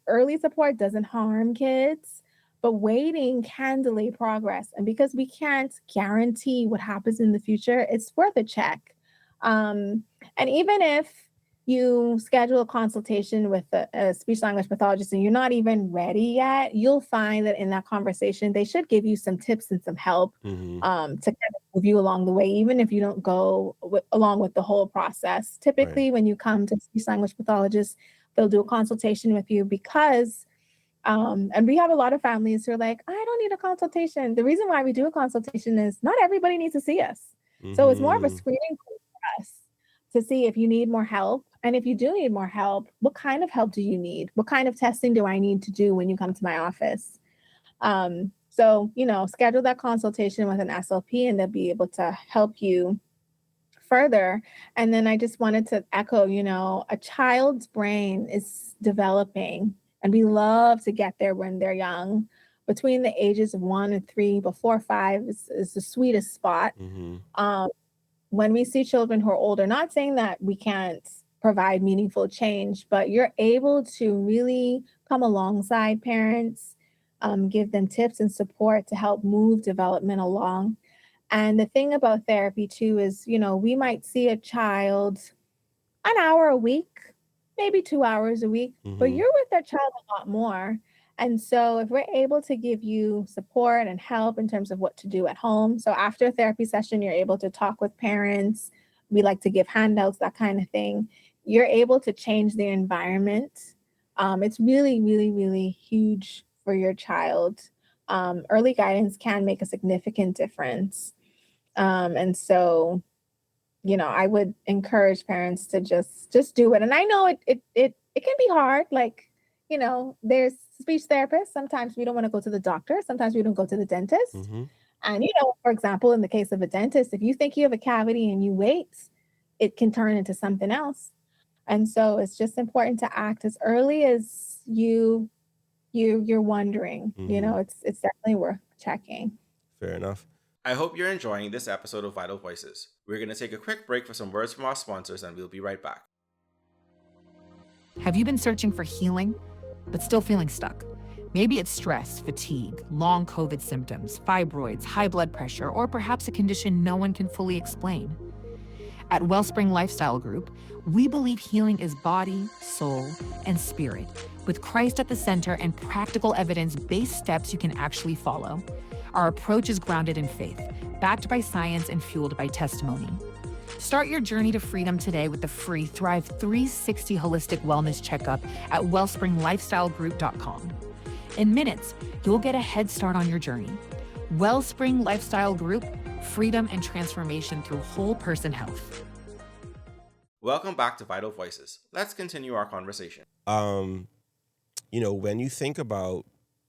Early support doesn't harm kids, but waiting can delay progress. And because we can't guarantee what happens in the future, it's worth a check. And even if you schedule a consultation with a speech language pathologist and you're not even ready yet, you'll find that in that conversation, they should give you some tips and some help to kind of move you along the way, even if you don't go along with the whole process. Typically, when you come to speech language pathologists, they'll do a consultation with you because, and we have a lot of families who are like, I don't need a consultation. The reason why we do a consultation is not everybody needs to see us. So it's more of a screening for us to see if you need more help. And if you do need more help, what kind of help do you need? What kind of testing do I need to do when you come to my office? So, schedule that consultation with an SLP and they'll be able to help you further. And then I just wanted to echo, a child's brain is developing and we love to get there when they're young. Between the ages of 1 and 3, before 5 is the sweetest spot. When we see children who are older, not saying that we can't provide meaningful change, but you're able to really come alongside parents, give them tips and support to help move development along. And the thing about therapy too is, we might see a child an hour a week, maybe 2 hours a week, but you're with that child a lot more. And so if we're able to give you support and help in terms of what to do at home, so after a therapy session, you're able to talk with parents. We like to give handouts, that kind of thing. You're able to change the environment. It's really, really, really huge for your child. Early guidance can make a significant difference. And so, I would encourage parents to just do it. And I know it can be hard. Like, there's speech therapists. Sometimes we don't want to go to the doctor. Sometimes we don't go to the dentist. And, for example, in the case of a dentist, if you think you have a cavity and you wait, it can turn into something else. And so it's just important to act as early as you're wondering. It's definitely worth checking. Fair enough. I hope you're enjoying this episode of Vital Voices. We're going to take a quick break for some words from our sponsors and we'll be right back. Have you been searching for healing, but still feeling stuck? Maybe it's stress, fatigue, long COVID symptoms, fibroids, high blood pressure, or perhaps a condition no one can fully explain. At Wellspring Lifestyle Group, we believe healing is body, soul, and spirit, with Christ at the center and practical evidence-based steps you can actually follow. Our approach is grounded in faith, backed by science and fueled by testimony. Start your journey to freedom today with the free Thrive 360 Holistic Wellness Checkup at wellspringlifestylegroup.com. In minutes, you'll get a head start on your journey. Wellspring Lifestyle Group, freedom and transformation through whole person health. Welcome back to Vital Voices. Let's continue our conversation. When you think about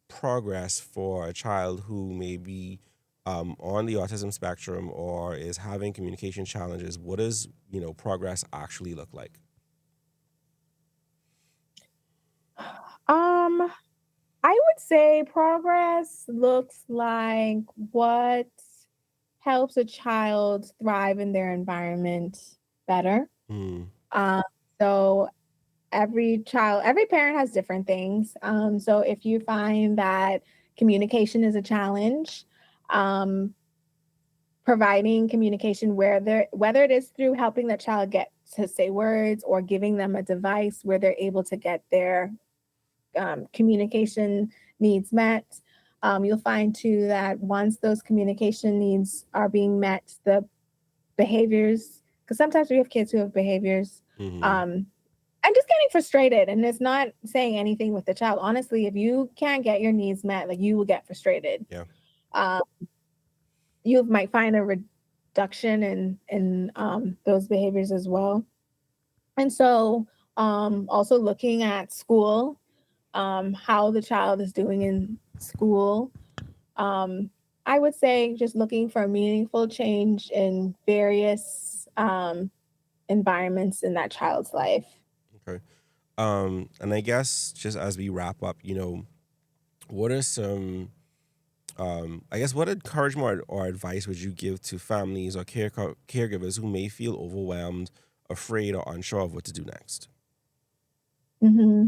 progress for a child who may be on the autism spectrum or is having communication challenges, what does, progress actually look like? I would say progress looks like what helps a child thrive in their environment better. Mm. So every parent has different things. So if you find that communication is a challenge, providing communication whether it is through helping the child get to say words or giving them a device where they're able to get their communication needs met. You'll find too that once those communication needs are being met, the behaviors, because sometimes we have kids who have behaviors, Mm-hmm. I'm just getting frustrated, and it's not saying anything with the child. Honestly, if you can't get your needs met, like, you will get frustrated. Yeah. You might find a reduction in those behaviors as well. And so also looking at school, how the child is doing in school. I would say just looking for a meaningful change in various environments in that child's life. Okay. And I guess just as we wrap up, what are some, what encouragement or advice would you give to families or caregivers who may feel overwhelmed, afraid, or unsure of what to do next? Mm-hmm.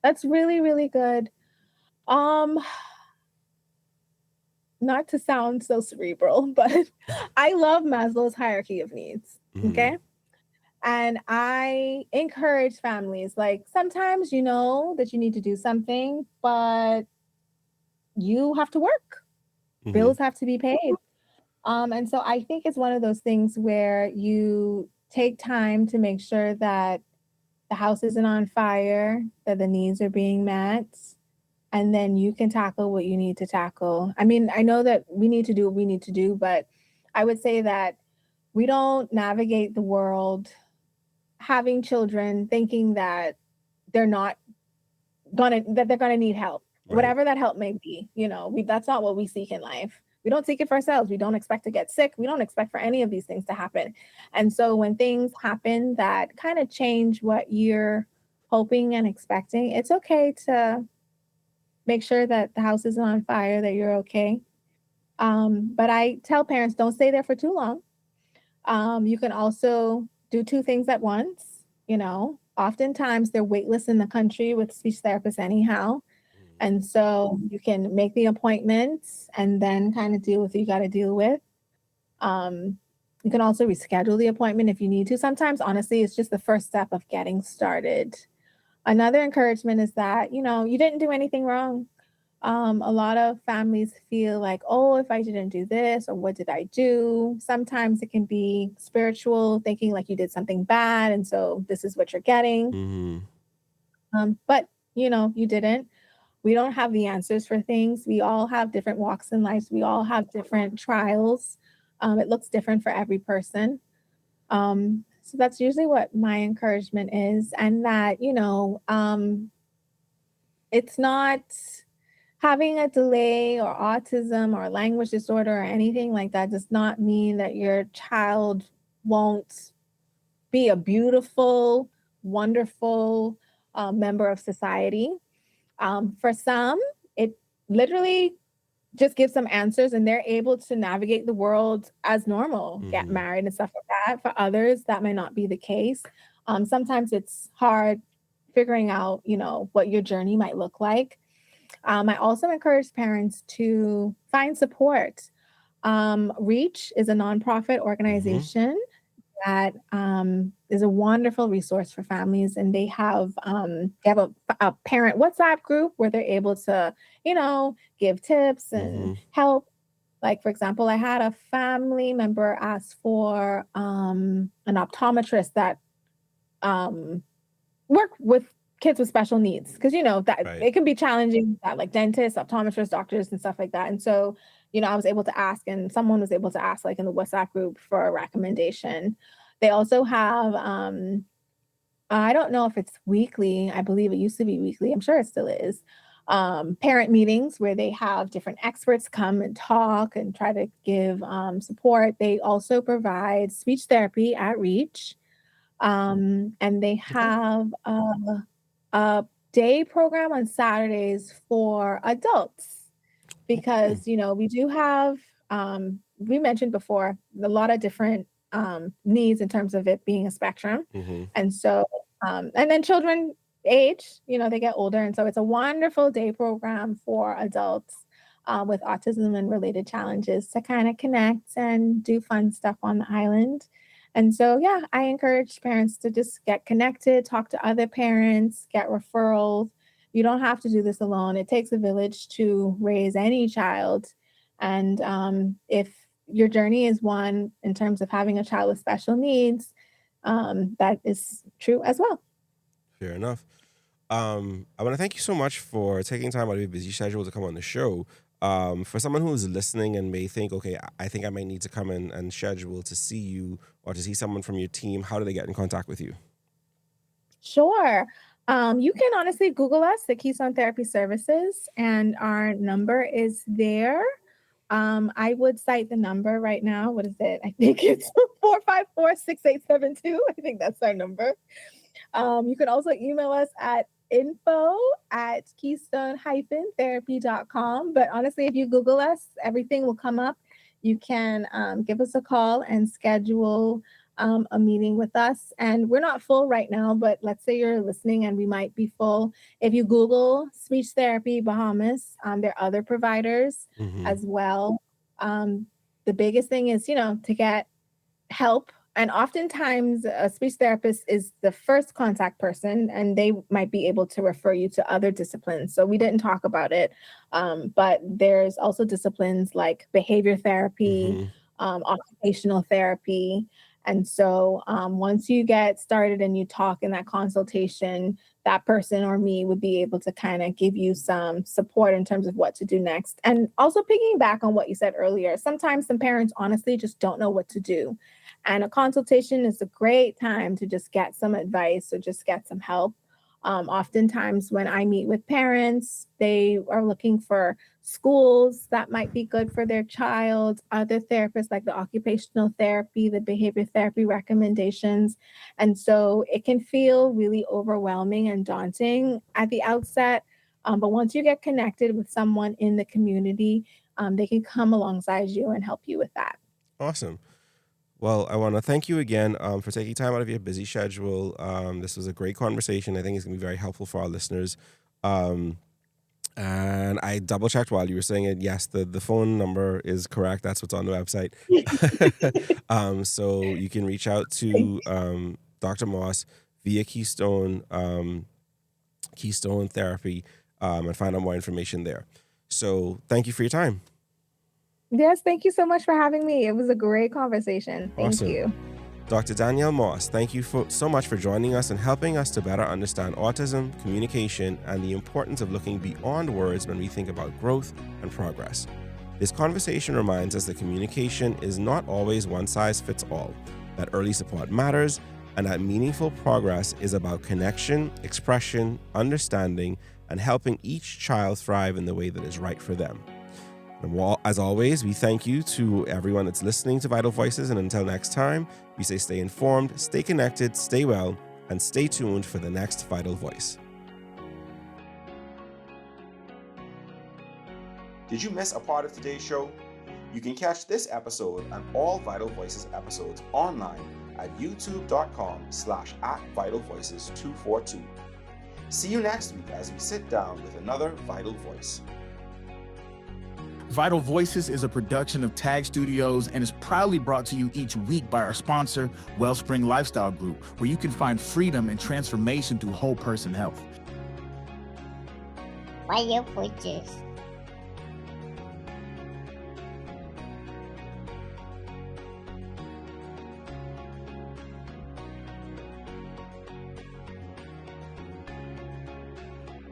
That's really, really good. Not to sound so cerebral, but I love Maslow's hierarchy of needs. Mm-hmm. Okay. And I encourage families, like, sometimes you know that you need to do something, but you have to work. Mm-hmm. Bills have to be paid. And so I think it's one of those things where you take time to make sure that the house isn't on fire, that the needs are being met, and then you can tackle what you need to tackle. I mean, I know that we need to do what we need to do, but I would say that we don't navigate the world having children thinking that they're gonna need help, Right. whatever that help may be. That's not what we seek in life. We don't seek it for ourselves. We don't expect to get sick. We don't expect for any of these things to happen. And so when things happen that kind of change what you're hoping and expecting, it's okay to make sure that the house isn't on fire, that you're okay. But I tell parents, don't stay there for too long. You can also do two things at once. Oftentimes they're waitlist in the country with speech therapists anyhow. And so you can make the appointments and then kind of deal with what you got to deal with. You can also reschedule the appointment if you need to. Sometimes, honestly, it's just the first step of getting started. Another encouragement is that, you didn't do anything wrong. A lot of families feel like, oh, if I didn't do this, or what did I do? Sometimes it can be spiritual, thinking like you did something bad, and so this is what you're getting. Mm-hmm. But, you didn't. We don't have the answers for things. We all have different walks in life. We all have different trials. It looks different for every person. So that's usually what my encouragement is. And that, it's not having a delay or autism or language disorder or anything like that does not mean that your child won't be a beautiful, wonderful member of society. For some, it literally just gives them answers and they're able to navigate the world as normal, get Mm-hmm. married and stuff like that. For others, that may not be the case. Sometimes it's hard figuring out, what your journey might look like. I also encourage parents to find support. Reach is a nonprofit organization that is a wonderful resource for families, and they have a parent WhatsApp group where they're able to, give tips and help. Like, for example, I had a family member ask for an optometrist that work with kids with special needs, because that Right. it can be challenging, that like dentists, optometrists, doctors, and stuff like that. And so, I was able to ask, and someone was able to ask, like in the WhatsApp group, for a recommendation. They also have I don't know if it's weekly. I believe it used to be weekly. I'm sure it still is. Parent meetings where they have different experts come and talk and try to give support. They also provide speech therapy at Reach. And they have a day program on Saturdays for adults, because we do have we mentioned before, a lot of different needs in terms of it being a spectrum. And so and then children age, they get older, and so it's a wonderful day program for adults with autism and related challenges to kind of connect and do fun stuff on the island. And so, yeah, I encourage parents to just get connected, talk to other parents, get referrals. You don't have to do this alone. It takes a village to raise any child. And if your journey is one in terms of having a child with special needs, that is true as well. Fair enough. I want to thank you so much for taking time out of your busy schedule to come on the show. For someone who's listening and may think, okay, I think I might need to come in and schedule to see you or to see someone from your team, how do they get in contact with you? Sure. You can honestly Google us at Keystone Therapy Services, and our number is there. I would cite the number right now. What is it? I think it's 454-6872. I think that's our number. You can also email us at info@keystone-therapy.com. But honestly, if you Google us, everything will come up. You can give us a call and schedule a meeting with us. And we're not full right now, but let's say you're listening and we might be full. If you Google speech therapy Bahamas, there are other providers as well. The biggest thing is, to get help. And oftentimes a speech therapist is the first contact person, and they might be able to refer you to other disciplines. So we didn't talk about it, but there's also disciplines like behavior therapy, occupational therapy. And so once you get started and you talk in that consultation, that person or me would be able to kind of give you some support in terms of what to do next. And also piggyback on what you said earlier, sometimes some parents honestly just don't know what to do. And a consultation is a great time to just get some advice or just get some help. Oftentimes when I meet with parents, they are looking for schools that might be good for their child, other therapists like the occupational therapy, the behavior therapy recommendations. And so it can feel really overwhelming and daunting at the outset. But once you get connected with someone in the community, they can come alongside you and help you with that. Awesome. Well, I want to thank you again for taking time out of your busy schedule. This was a great conversation. I think it's going to be very helpful for our listeners. And I double checked while you were saying it. Yes, the phone number is correct. That's what's on the website. So you can reach out to Dr. Moss via Keystone Therapy and find out more information there. So thank you for your time. Yes, thank you so much for having me. It was a great conversation. Thank you. Dr. Danielle Moss, thank you so much for joining us and helping us to better understand autism, communication, and the importance of looking beyond words when we think about growth and progress. This conversation reminds us that communication is not always one size fits all, that early support matters, and that meaningful progress is about connection, expression, understanding, and helping each child thrive in the way that is right for them. And as always, we thank you to everyone that's listening to Vital Voices. And until next time, we say stay informed, stay connected, stay well, and stay tuned for the next Vital Voice. Did you miss a part of today's show? You can catch this episode and all Vital Voices episodes online at youtube.com/@vitalvoices242. See you next week as we sit down with another Vital Voice. Vital Voices is a production of Tag Studios and is proudly brought to you each week by our sponsor, Wellspring Lifestyle Group, where you can find freedom and transformation through whole person health. Vital Voices.